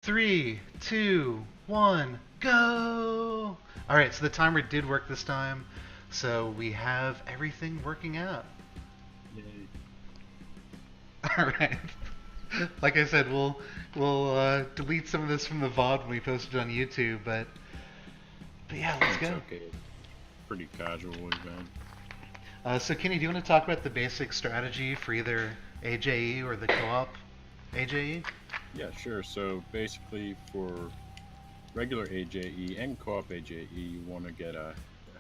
Three, two, one, go! Alright, so the timer did work this time, so we have everything working out. Yay. Alright. Like I said, we'll delete some of this from the VOD when we post it on YouTube, but yeah, let's It's go. okay. Pretty casual event. So Kenny, do you want to talk about the basic strategy for either AJE or the co-op AJE? Yeah, sure. So basically, for regular AJE and co-op AJE, you want to get a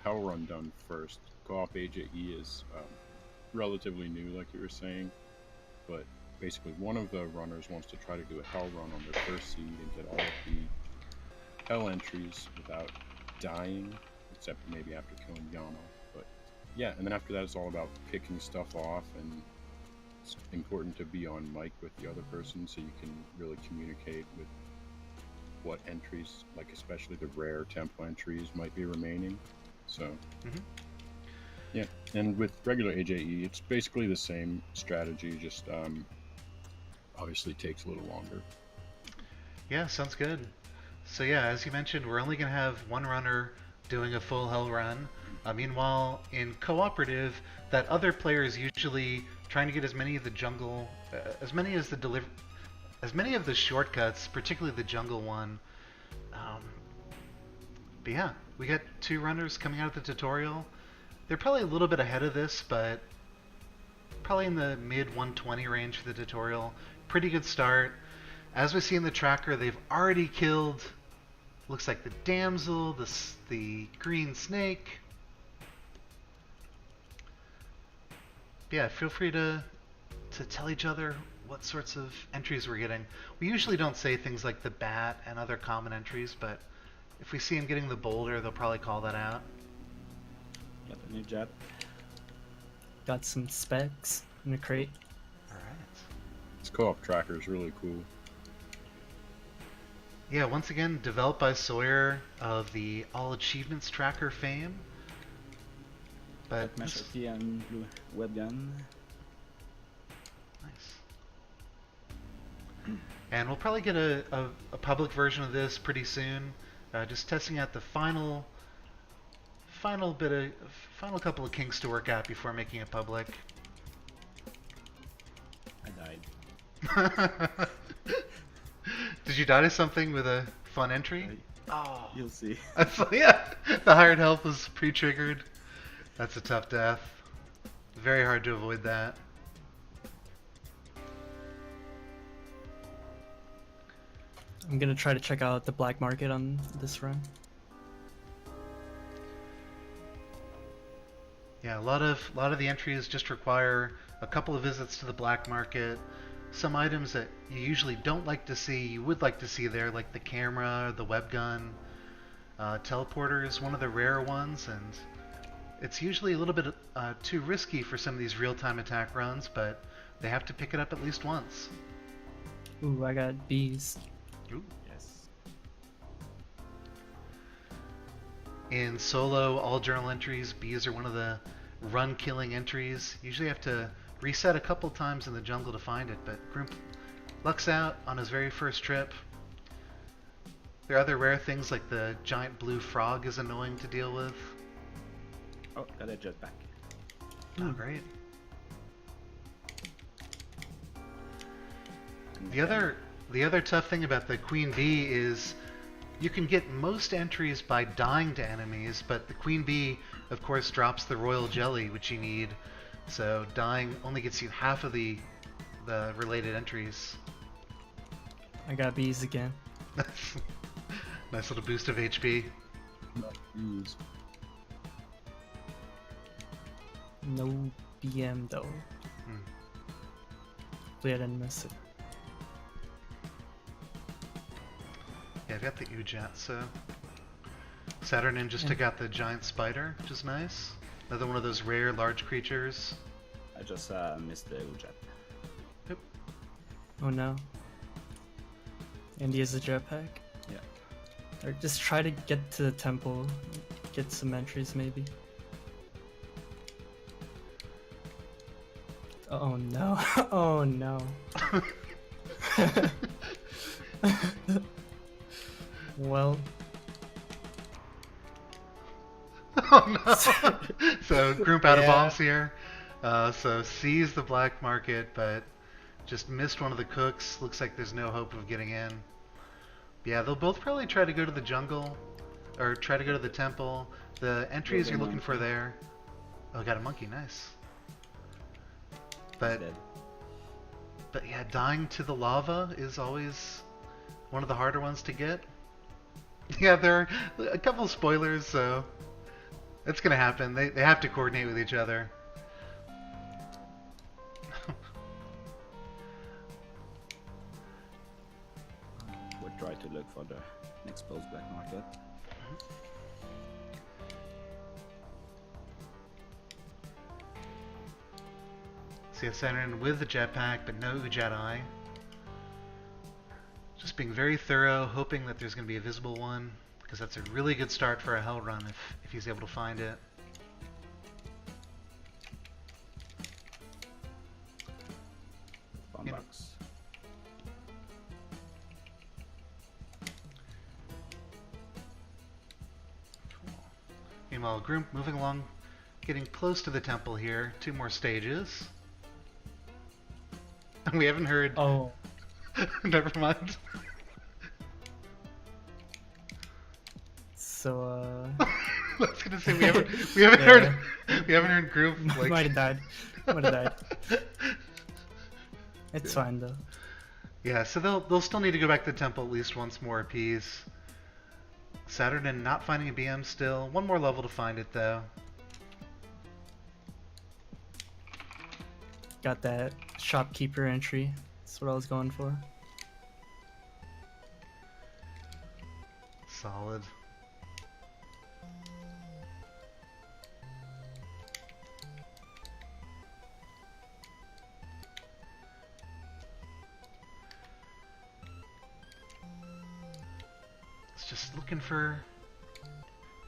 hell run done first. Co-op AJE is relatively new, like you were saying, but basically one of the runners wants to try to do a hell run on their first seed and get all of the hell entries without dying, except maybe after killing Yama. But yeah, and then after that, it's all about picking stuff off, and it's important to be on mic with the other person so you can really communicate with what entries, like especially the rare tempo entries, might be remaining. So, yeah, and with regular AJE, it's basically the same strategy, just obviously takes a little longer. Yeah, sounds good. So yeah, as you mentioned, we're only gonna have one runner doing a full hell run. Meanwhile, in cooperative, that other player is usually trying to get as many of the jungle, as many of the shortcuts, particularly the jungle one. Um, but yeah, we got two runners coming out of the tutorial. They're probably a little bit ahead of this, but probably in the mid 120 range for the tutorial. Pretty good start. As we see in the tracker, they've already killed, looks like the damsel, the green snake. Yeah, feel free to tell each other what sorts of entries we're getting. We usually don't say things like the bat and other common entries, but if we see them getting the boulder, they'll probably call that out. Got a new jet. Got some specs in the crate. Alright. This co-op tracker is really cool. Yeah, once again, developed by Sawyer of the All Achievements Tracker fame. But Machete and blue web gun. nice. And we'll probably get a public version of this pretty soon. Just testing out the final couple of kinks to work out before making it public. I died. Did you die to something with a fun entry? Oh, you'll see. Yeah, the hired help was pre-triggered. That's a tough death. Very hard to avoid that. I'm gonna try to check out the black market on this run. Yeah, a lot of the entries just require a couple of visits to the black market. Some items that you usually don't like to see, you would like to see there, like the camera, the web gun. Teleporter is one of the rare ones, and it's usually a little bit too risky for some of these real-time attack runs, but they have to pick it up at least once. Ooh, I got bees. Ooh. Yes. In solo, all journal entries, bees are one of the run-killing entries. Usually have to reset a couple times in the jungle to find it, but Grooomp lucks out on his very first trip. There are other rare things like the giant blue frog is annoying to deal with. Oh, got a jetpack. Oh, great. And The other tough thing about the Queen Bee is you can get most entries by dying to enemies, but the Queen Bee, of course, drops the royal jelly, which you need. So dying only gets you half of the related entries. I got bees again. Nice little boost of HP. Not used. No BM though. Hopefully I didn't miss it. Yeah, I've got the Ujet, so Saturnin just took out the giant spider, which is nice. Another one of those rare large creatures. I just missed the jet. Yep. Oh no. And he has a jetpack? Yeah. Or just try to get to the temple. Get some entries maybe. Oh no. Oh no. Well, Oh no! So Grooomp out of Yeah. bombs here. So sees the black market, but just missed one of the cooks. Looks like there's no hope of getting in. Yeah, they'll both probably try to go to the jungle, or try to go to the temple. The entries Go you're the looking for monkey. there. Oh, got a monkey, nice. He's But dead. yeah, dying to the lava is always one of the harder ones to get. Yeah, there are a couple of spoilers, so it's gonna happen. They have to coordinate with each other. We'll try to look for the exposed black market. See a Saturn with the jetpack, but no Ujat-Eye. Just being very thorough, hoping that there's going to be a visible one, because that's a really good start for a hell run if he's able to find it. Bomb Yeah. box. Meanwhile, Grooomp moving along, getting close to the temple here. 2 more stages. We haven't heard. oh, Never mind. so I was gonna say we haven't Yeah. heard Grooomp like. might have died. Might have died. It's fine though. Yeah, so they'll still need to go back to the temple at least once more apiece. Saturn not finding a BM still. One more level to find it though. Got that shopkeeper entry. That's what I was going for. Solid. It's just looking for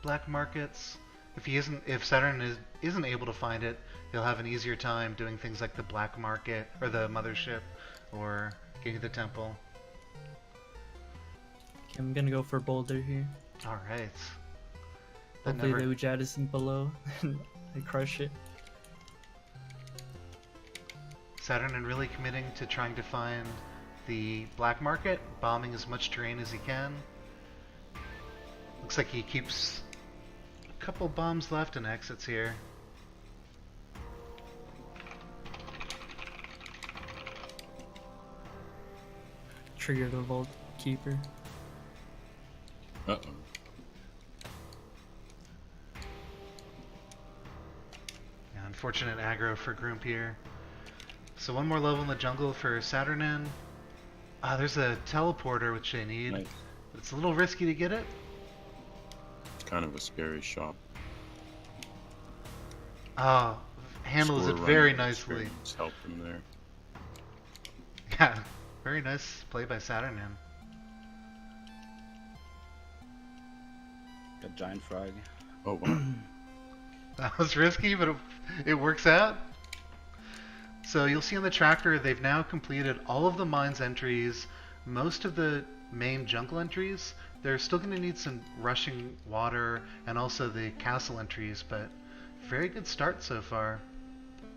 black markets. If Saturn isn't able to find it, he'll have an easier time doing things like the black market or the mothership or getting to the temple. Okay, I'm gonna go for boulder here. All right. That Hopefully never- the Ujat isn't below. I crush it. Saturn really committing to trying to find the black market, bombing as much terrain as he can. Looks like he keeps a couple bombs left and exits here. Trigger the vault keeper. Uh-oh. Yeah, unfortunate aggro for Grooomp here. So one more level in the jungle for Saturnin. Ah, there's a teleporter which they need. Nice. But it's a little risky to get it. It's kind of a scary shop. Ah, handles it Score very running nicely. experience helped him there. Yeah, very nice play by Saturnin. Got giant frog. Oh wow. That was risky, but it works out. So you'll see on the tracker they've now completed all of the mines entries, most of the main jungle entries. They're still going to need some rushing water and also the castle entries, but very good start so far.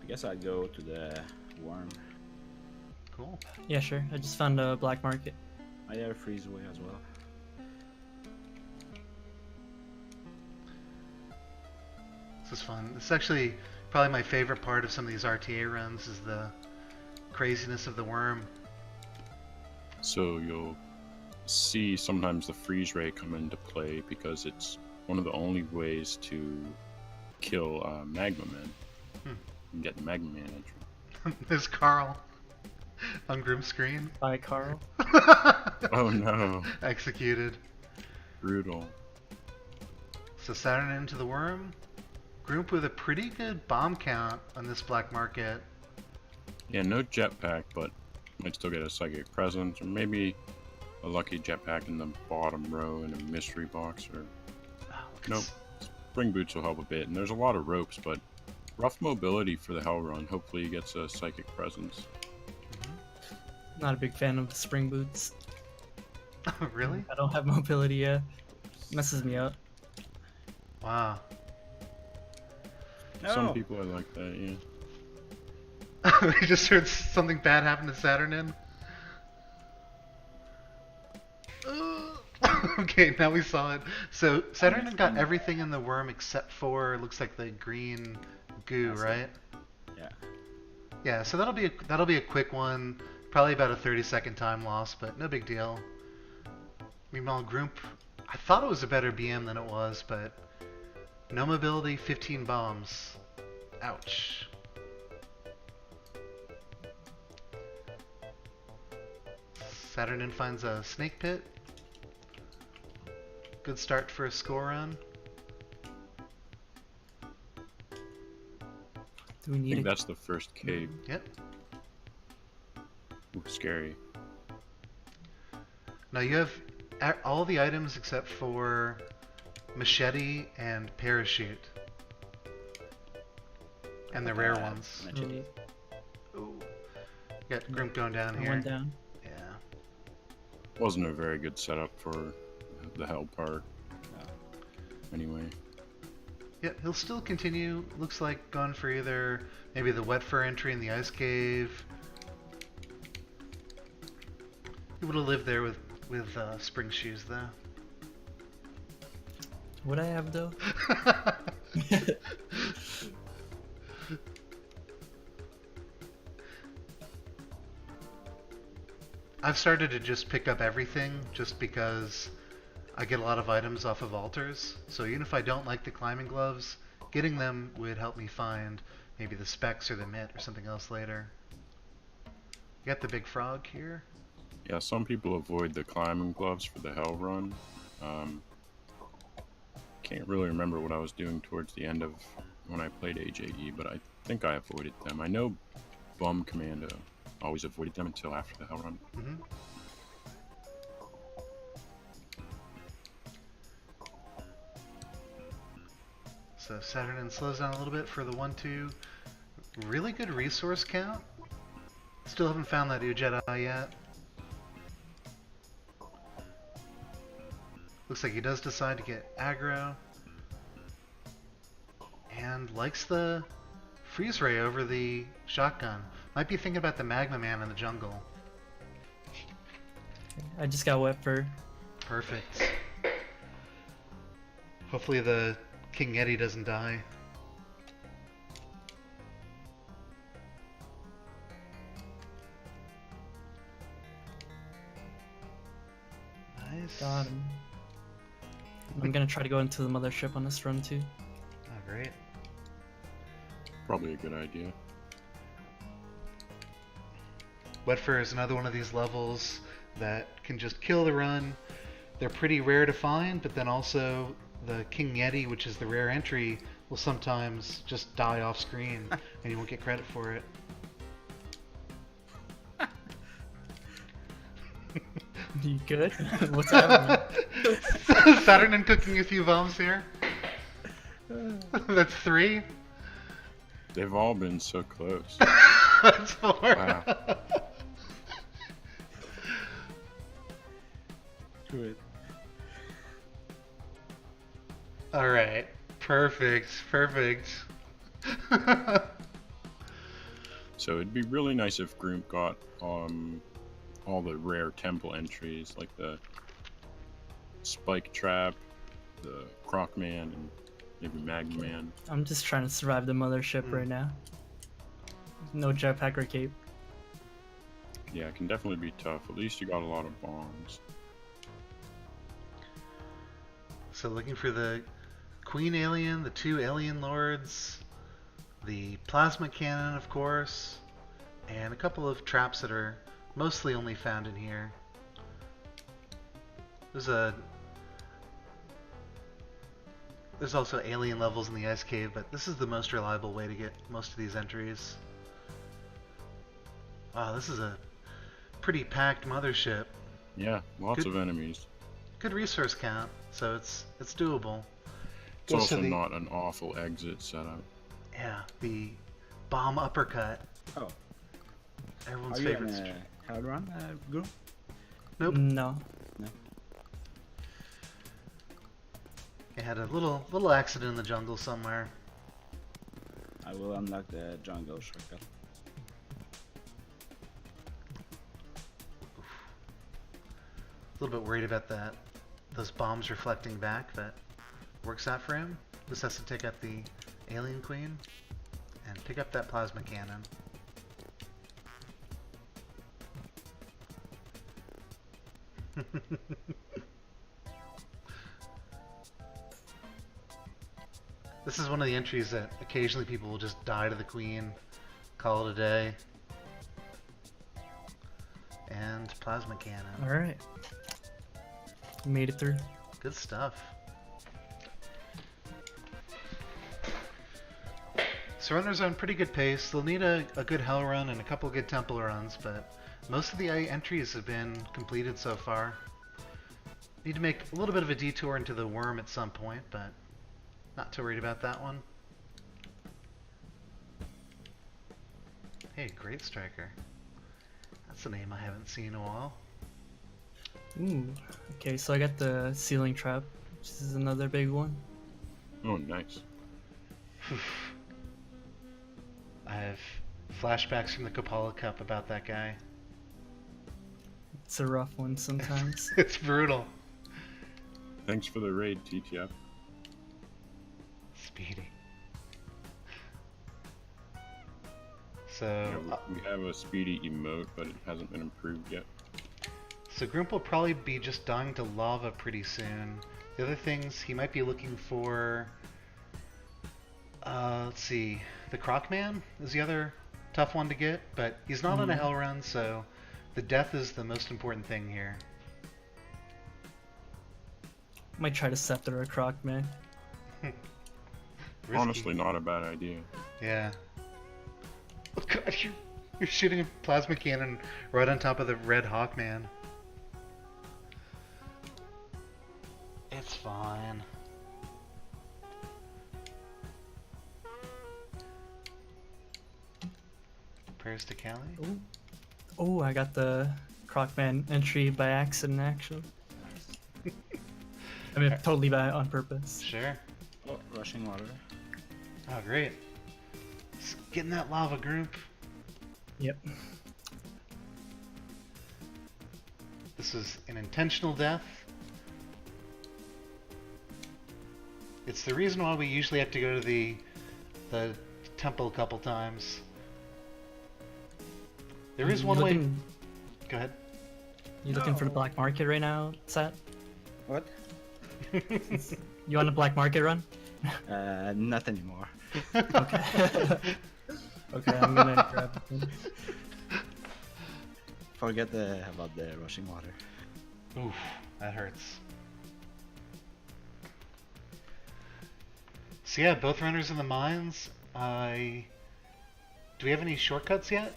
I guess I'd go to the worm. Cool. Yeah, sure. I just found a black market. I have freeze away as well. This is fun. This is actually probably my favorite part of some of these RTA runs is the craziness of the worm. So you'll see sometimes the freeze ray come into play because it's one of the only ways to kill Magma Man. And get the Magma Man entry. There's Carl on Groom's screen. Bye, Carl. Oh no. Executed. Brutal. So Saturn into the worm. Grooomp with a pretty good bomb count on this black market. Yeah, no jetpack, but might still get a psychic presence, or maybe a lucky jetpack in the bottom row in a mystery box, or Oh, look at nope. Spring boots will help a bit, and there's a lot of ropes, but rough mobility for the hell run. Hopefully he gets a psychic presence. Not a big fan of the spring boots. Really? I don't have mobility yet. Messes me up. Wow. Some No. people are like that, yeah. We just heard something bad happen to Saturnin. Okay, now we saw it. So Saturnin got everything in the worm except for looks like the green goo, That's it. right? Yeah. Yeah, so that'll be a quick one. Probably about a 30-second time loss, but no big deal. Meanwhile, Grooomp, I thought it was a better BM than it was, but no mobility, 15 bombs. Ouch. Saturnin finds a snake pit. Good start for a score run. Do we I need think a... that's the first cave. Yep. Ooh, scary. Now you have all the items except for machete and parachute. And the rare ones. Machete. Ooh. Got Grooomp going down I here. went down. Yeah. Wasn't a very good setup for the hell part. Anyway. Yeah, he'll still continue. Looks like going for either maybe the wet fur entry in the ice cave. He would have lived there with spring shoes though. Would I have though? I've started to just pick up everything just because I get a lot of items off of altars. So even if I don't like the climbing gloves, getting them would help me find maybe the specs or the mitt or something else later. You got the big frog here. Yeah, some people avoid the climbing gloves for the hell run. Can't really remember what I was doing towards the end of when I played AJE, but I think I avoided them. I know Bum Commando always avoided them until after the hell run. Mm-hmm. So Saturnin slows down a little bit for the 1-2. Really good resource count. Still haven't found that Jedi yet. Looks like he does decide to get aggro. And likes the freeze ray over the shotgun. Might be thinking about the Magma Man in the jungle. I just got wet fur. Perfect. Hopefully the King Yeti doesn't die. Nice. Got him. I'm gonna try to go into the mothership on this run too. Oh, great. Probably a good idea. Wet Fur is another one of these levels that can just kill the run. They're pretty rare to find, but then also the King Yeti, which is the rare entry, will sometimes just die off screen and you won't get credit for it. You good? What's happening? Saturnin cooking a few bombs here. That's 3. They've all been so close. That's 4. Wow. Good. All right. Perfect. Perfect. So it'd be really nice if Grooomp got all the rare temple entries, like the Spike Trap, the Croc Man, and maybe Magma Man. I'm just trying to survive the mothership right now. No jetpack or cape. Yeah, it can definitely be tough. At least you got a lot of bombs. So looking for the Queen Alien, the 2 Alien Lords, the Plasma Cannon, of course, and a couple of traps that are mostly only found in here. There's also alien levels in the ice cave, but this is the most reliable way to get most of these entries. Wow, this is a pretty packed mothership. Yeah, lots Good. of enemies. Good resource count, so it's doable. It's Goes to also the- not an awful exit setup. Yeah, the bomb uppercut. Oh, Everyone's are you favorite. in a hell run, Groom? Nope. No. No. had a little accident in the jungle somewhere. I will unlock the jungle shortcut. A little bit worried about that. Those bombs reflecting back, but works out for him. Just has to take out the alien queen and pick up that plasma cannon. This is one of the entries that occasionally people will just die to the queen, call it a day. And plasma cannon. Alright. Made it through. Good stuff. So runners are on pretty good pace. They'll need a good hell run and a couple good temple runs, but most of the entries have been completed so far. Need to make a little bit of a detour into the worm at some point, but not too worried about that one. Hey, Great Striker. That's a name I haven't seen in a while. Ooh. Okay, so I got the ceiling trap, which is another big one. Oh, nice. I have flashbacks from the Coppola Cup about that guy. It's a rough one sometimes. It's brutal. Thanks for the raid, TTF. Speedy. So, Yeah, we have a speedy emote, but it hasn't been improved yet. so Grooomp will probably be just dying to lava pretty soon. The other things he might be looking for, let's see, the Crocman is the other tough one to get, but he's not on a hell run, so the death is the most important thing here. Might try to scepter a croc, man. Risky. Honestly, not a bad idea. Yeah. Oh god, you're shooting a plasma cannon right on top of the red Hawkman. It's fine. Prayers to Callie? Oh, oh, I got the Crocman entry by accident, actually. I mean, totally on purpose. Sure. Oh, rushing water. Oh, great. Just getting that lava group. Yep. This is an intentional death. It's the reason why we usually have to go to the temple a couple times. There is one way. Go ahead. You looking for the black market right now, Sat? What? You on the black market run? Not anymore. Okay. Okay, I'm gonna grab it. Forget about the rushing water. Oof, that hurts. So yeah, both runners in the mines. Do we have any shortcuts yet?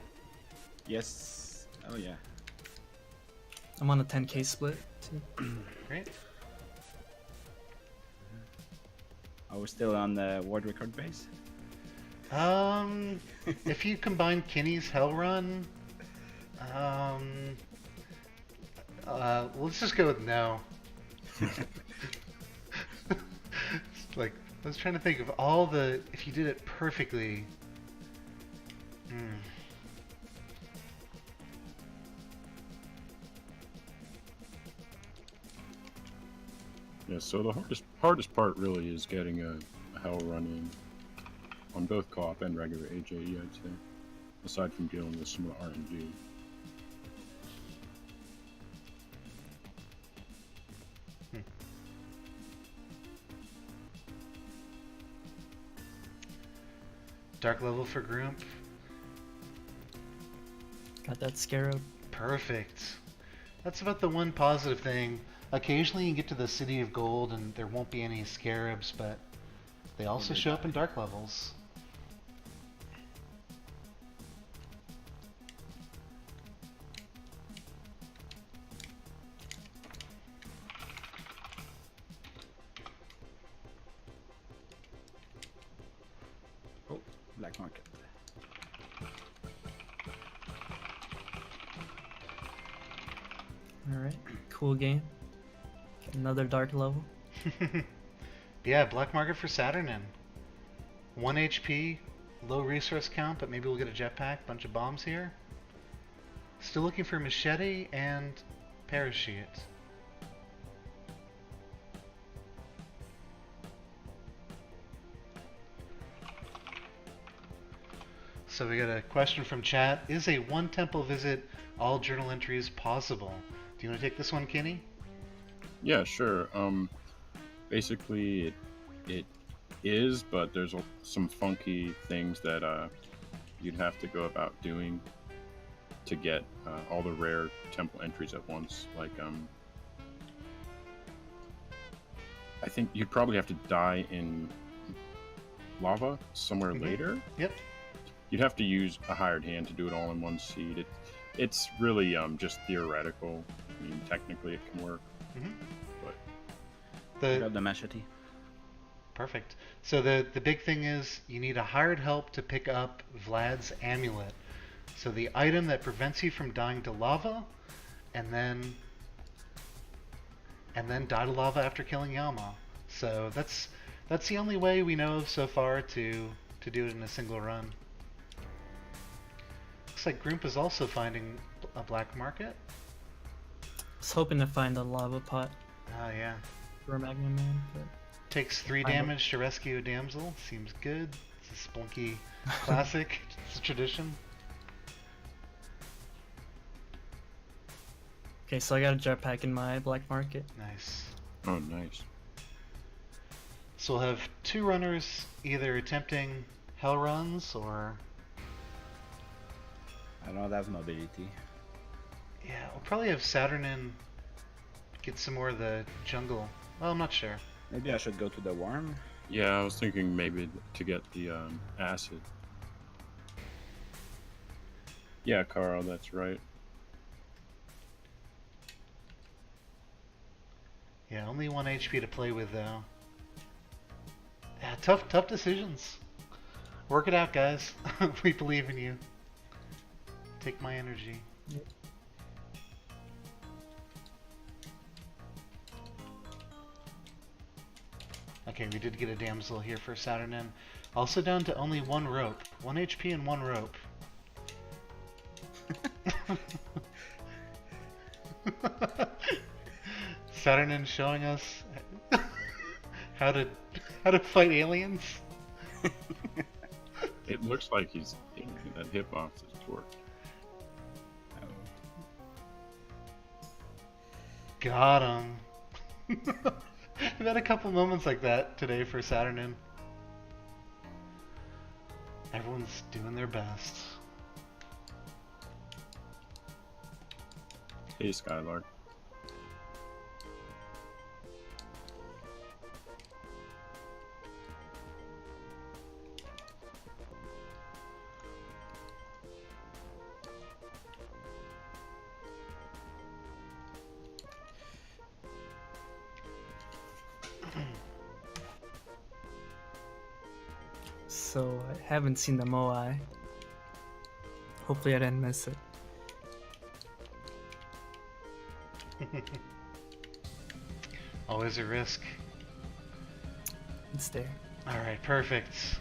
Yes. Oh yeah. I'm on a 10k split too. Great. Are we still on the world record base? If you combine Kinney's Hell Run, let's just go with no. Like, I was trying to think of all the, if you did it perfectly. Yeah, so the hardest part really is getting a hell run in on both co-op and regular AJE, I'd say. Aside from dealing with some of the RNG. Dark level for Grooomp. Got that scarab. Perfect. That's about the one positive thing. Occasionally you get to the City of Gold and there won't be any scarabs, but they also show up in dark levels. Oh, black market. Alright, cool game. Another dark level. Yeah, black market for Saturnin. 1 HP, low resource count, but maybe we'll get a jetpack, bunch of bombs here. Still looking for machete and parachute. So we got a question from chat. Is a one temple visit all journal entries possible? Do you want to take this one, Kenny? Yeah, sure. Basically, it is, but there's some funky things that you'd have to go about doing to get all the rare temple entries at once. Like, I think you'd probably have to die in lava somewhere later. Yep. You'd have to use a hired hand to do it all in one seed. It's really just theoretical. I mean, technically it can work, but Grab the machete. Perfect. So the big thing is you need a hired help to pick up Vlad's amulet. So the item that prevents you from dying to lava, and then die to lava after killing Yama. So that's the only way we know of so far to do it in a single run. Looks like Grooomp is also finding a black market. I was hoping to find a lava pot Oh yeah. for a Magma Man, but Takes 3 damage to rescue a damsel. Seems good. It's a Spelunky classic. It's a tradition. okay, so I got a jetpack in my black market. Nice. oh, nice. So we'll have 2 runners either attempting hell runs or... I don't have mobility. Yeah, we'll probably have Saturnin get some more of the jungle. Well, I'm not sure. Maybe I should go to the worm. Yeah, I was thinking maybe to get the acid. Yeah, Carl, that's right. Yeah, only 1 HP to play with though. Yeah, tough decisions. Work it out, guys. We believe in you. Take my energy. Yep. Okay, we did get a damsel here for Saturnin. Also down to only 1 rope. 1 HP and 1 rope. Saturnin showing us how to fight aliens. It looks like he's that hitbox is torqued. Got him. We've had a couple moments like that today for Saturnin. Everyone's doing their best. Hey, Skylark. So I haven't seen the Moai. Hopefully I didn't miss it. Always a risk. It's there. Alright, perfect.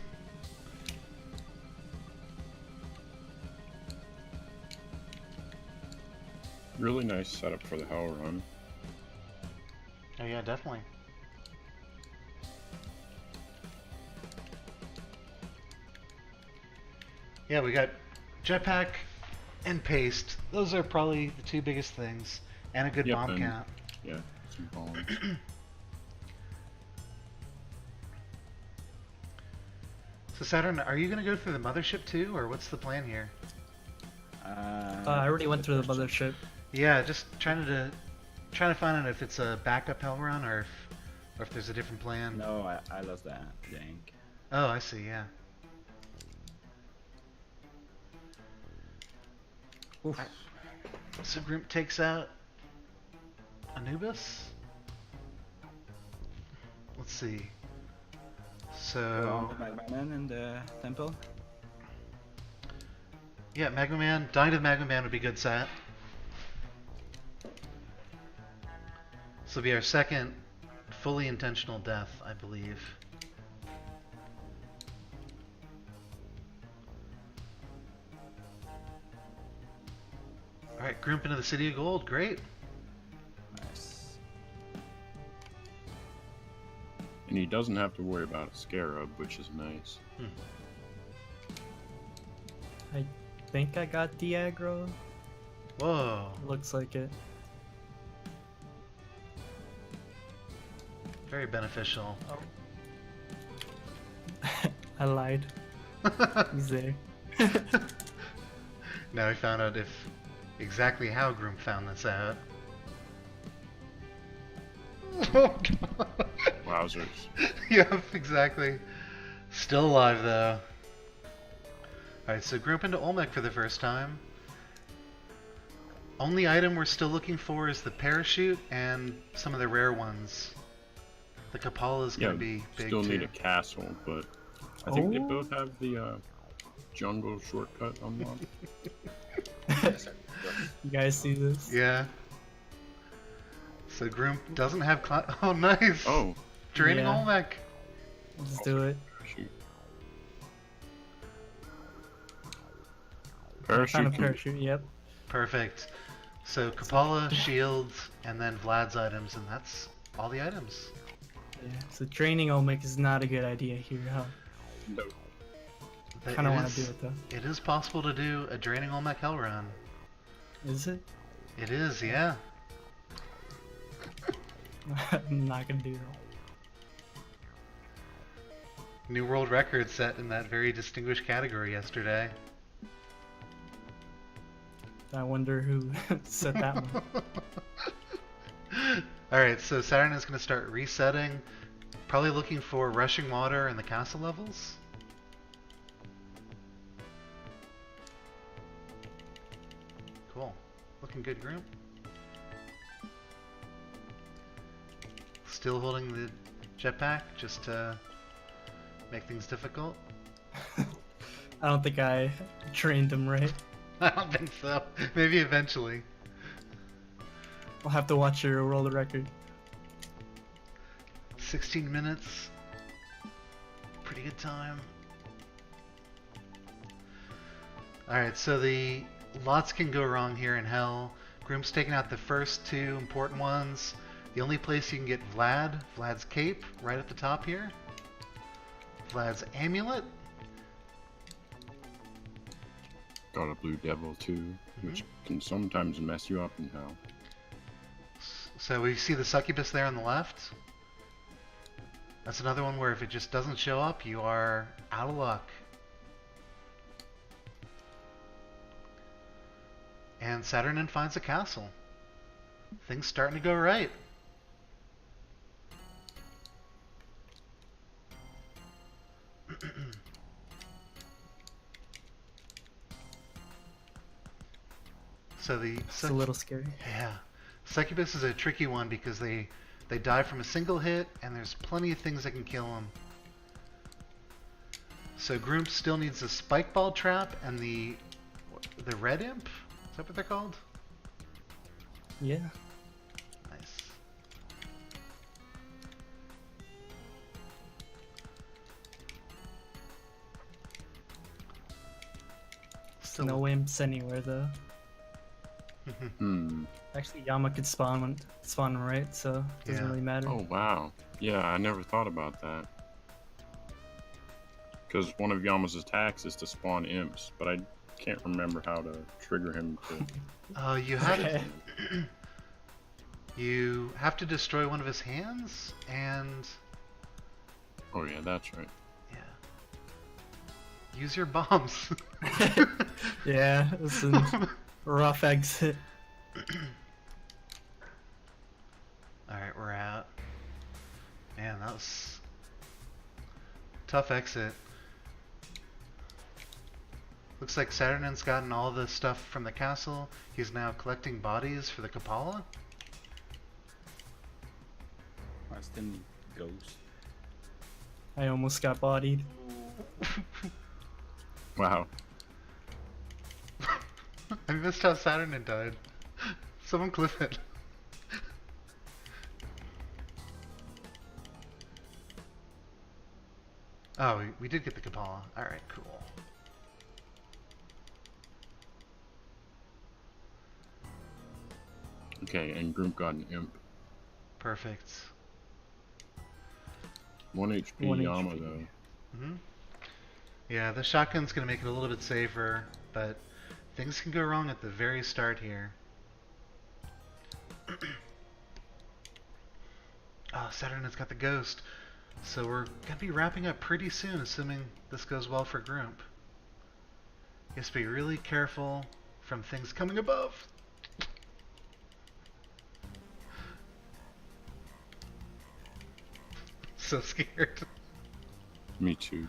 Really nice setup for the hell run. Oh yeah, definitely. Yeah, we got jetpack and paste. Those are probably the 2 biggest things. And a good Yep, bomb and- count. Yeah, some bombs. So Saturn, are you going to go through the mothership too, or what's the plan here? I already went through the mothership. Yeah, just trying to find out if it's a backup hell run or if there's a different plan. No, I lost the ink. Oh, I see. Yeah. Oof. So Grooomp takes out Anubis. Let's see. So Magma Man in the temple. yeah, Magma Man. Dying to the Magma Man would be good, Sat. This will be our second fully intentional death, I believe. Alright, Grump into the City of Gold, great. Nice. And he doesn't have to worry about a scarab, which is nice. I think I got the aggro. Whoa, Looks like it. very beneficial. I lied. He's there. Now we found out exactly how Grump found this out. Oh god. Wowzers. Yep, exactly. Still alive though. Alright, so Grump into Olmec for the first time. Only item we're still looking for is the parachute and some of the rare ones. The Kapala is going to be big still too. need a castle, but I think they Oh. both have the jungle shortcut unlocked. You guys see this? Yeah. So Grump doesn't have oh nice! Oh, Draining Yeah. Olmec! Let's do it. shoot. Kind Parachute. of parachute, yep. Perfect. So Kapala, shield, and then Vlad's items, and that's all the items. Yeah. So draining Olmec is not a good idea here, huh? No. But Kind of it want is- to do it though. It is possible to do a Draining Olmec Hell Run. Is it? It is, yeah. I'm not gonna do that. New world record set in that very distinguished category yesterday. I wonder who set that one. Alright, so Saturn is going to start resetting. Probably looking for rushing water in the castle levels. Cool. Looking good, Grump. Still holding the jetpack just to make things difficult. I don't think I trained him right. I don't think so. Maybe eventually. I'll have to watch your world record. 16 minutes. Pretty good time. Alright, so the lots can go wrong here in Hell. Grump's taking out the first two important ones. The only place you can get Vlad's cape, right at the top here. Vlad's amulet. Got a blue devil too, which can sometimes mess you up in hell. So we see the succubus there on the left. That's another one where if it just doesn't show up, you are out of luck. And Saturnin finds a castle. Things starting to go right. So the It's a little scary. yeah, succubus is a tricky one because they die from a single hit, and there's plenty of things that can kill them. So Grump still needs the spike ball trap and the red imp. Is that what they're called? Yeah. Nice. Still No imps anywhere though. Hmm. Actually, Yama could spawn right, so it doesn't Yeah. really matter. Oh wow. Yeah, I never thought about that. Because one of Yama's attacks is to spawn imps, but I can't remember how to trigger him to. You have Okay. you have to destroy one of his hands, and Oh yeah, that's right. yeah, use your bombs. Yeah, it's a rough exit. Alright, we're out. Man, that was tough exit. Looks like Saturnin's gotten all the stuff from the castle. He's now collecting bodies for the Kapala. Austin Ghost. I almost got bodied. Wow. I missed how Saturnin died. Someone clip it. Oh, we did get the Kabbalah. Alright, cool. Okay, and Groomp got an imp. Perfect. 1 HP 1 Yama HP. though. Hmm. Yeah, the shotgun's gonna make it a little bit safer, but things can go wrong at the very start here. Oh, Saturn's got the ghost. So we're gonna be wrapping up pretty soon, assuming this goes well for Grooomp. You have to be really careful from things coming above. So scared. Me too.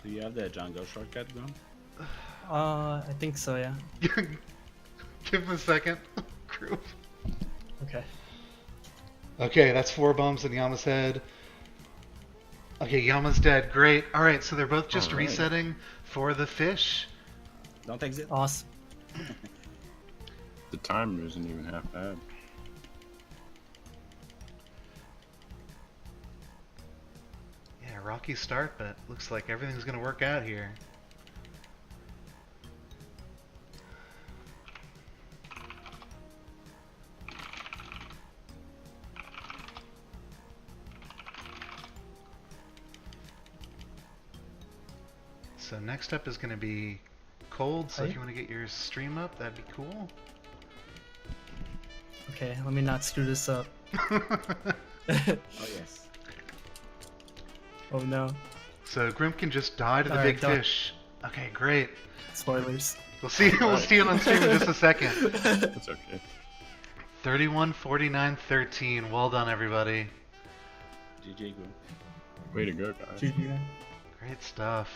Do you have the jungle shortcut, Grooomp? I think so, yeah. Give him a second. Grooomp. Okay. Okay, that's 4 bombs in Yama's head. Okay, Yama's dead. Great. Alright, so they're both just Alright. resetting for the fish. Don't exit. Awesome. The timer isn't even half bad. Yeah, rocky start, but looks like everything's gonna work out here. So next up is gonna be Cold, so if Hey. you want to get your stream up, that'd be cool. Okay, let me not screw this up. Oh yes. Oh no. So Grimp can just die to the Alright, big done. fish. Okay, great. Spoilers. We'll see. We'll see it on stream in just a second. That's okay. 31, 49, 13. Well done, everybody. GG, Grooomp. Way to go, guys. GG, man. Great stuff.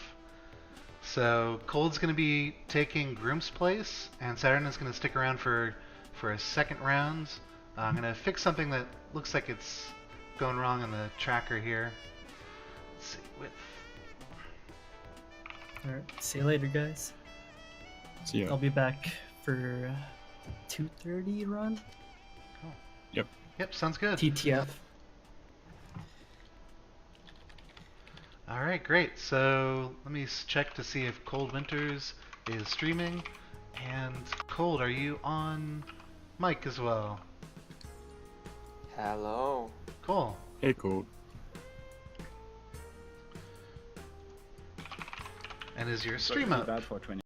So Cold's going to be taking Groom's place, and Saturn is going to stick around for a second round. I'm going to fix something that looks like it's going wrong on the tracker here. Let's see, width. Alright, see you later, guys. See ya. I'll be back for 2:30 run. Yep, sounds good. TTF. All right, great. So let me check to see if Cold Winters is streaming. And Cold, are you on mic as well? Hello. Cool. Hey, Cold. And is your Pretty stream up? bad for 20.